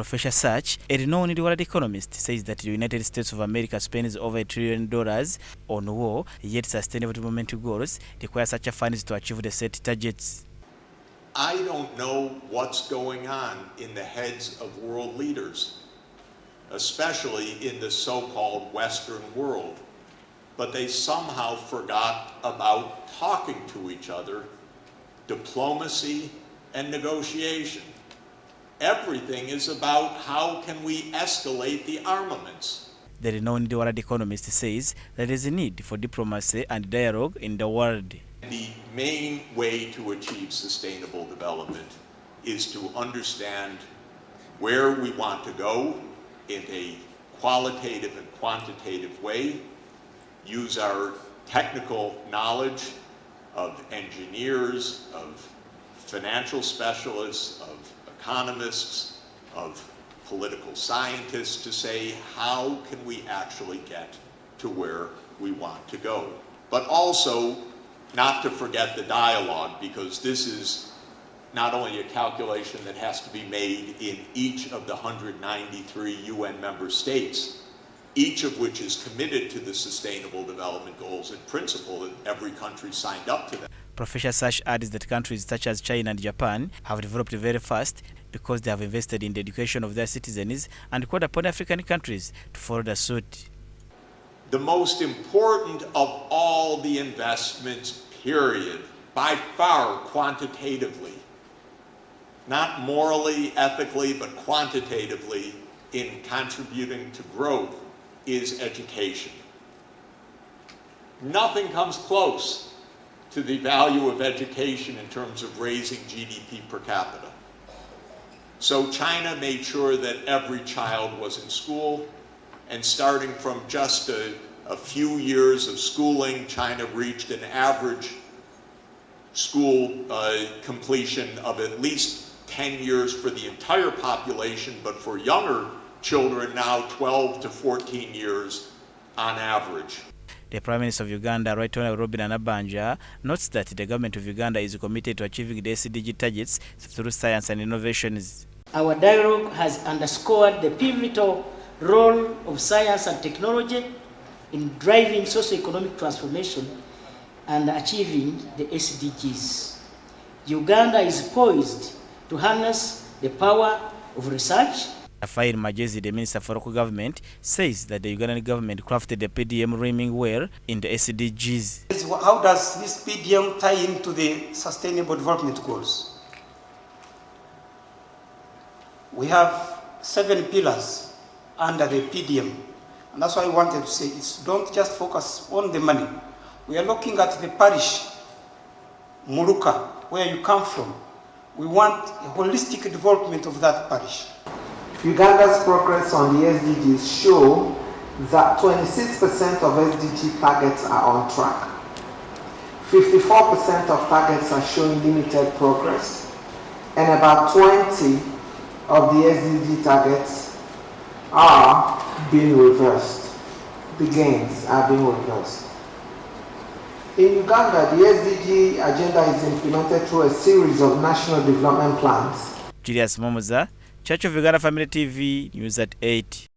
Professor Sachs, a renowned world economist, says that the United States of America spends over $1 trillion on war, yet sustainable development goals require such funds to achieve the set targets. I don't know what's going on in the heads of world leaders, especially in the so-called Western world, but they somehow forgot about talking to each other, diplomacy, and negotiation. Everything is about how can we escalate the armaments. The renowned world economist says there is a need for diplomacy and dialogue in the world. The main way to achieve sustainable development is to understand where we want to go in a qualitative and quantitative way, use our technical knowledge of engineers, of financial specialists, of economists, of political scientists to say, how can we actually get to where we want to go? But also not to forget the dialogue, because this is not only a calculation that has to be made in each of the 193 UN member states, each of which is committed to the Sustainable Development Goals in principle, and every country signed up to them. Professor Sachs adds that countries such as China and Japan have developed very fast because they have invested in the education of their citizens and called upon African countries to follow the suit. The most important of all the investments, period, by far quantitatively, not morally, ethically, but quantitatively in contributing to growth, is education. Nothing comes close to the value of education in terms of raising GDP per capita. So China made sure that every child was in school, and starting from just a few years of schooling, China reached an average school completion of at least 10 years for the entire population, but for younger children now 12 to 14 years on average. The Prime Minister of Uganda, Right Honourable Robin Anabanja, notes that the government of Uganda is committed to achieving the SDG targets through science and innovations. Our dialogue has underscored the pivotal role of science and technology in driving socio-economic transformation and achieving the SDGs. Uganda is poised to harness the power of research. Fair Majezi, the Minister for Local Government, says that the Ugandan government crafted the PDM rhyming well in the SDGs. How does this PDM tie into the Sustainable Development Goals? We have 7 pillars under the PDM, and that's why I wanted to say, don't just focus on the money. We are looking at the parish, Muruka, where you come from. We want a holistic development of that parish. Uganda's progress on the SDGs show that 26% of SDG targets are on track. 54% of targets are showing limited progress, and about 20 of the SDG targets are being reversed. The gains are being reversed. In Uganda, the SDG agenda is implemented through a series of national development plans. Julius Momoza, Church of Uganda Family TV, News at 8.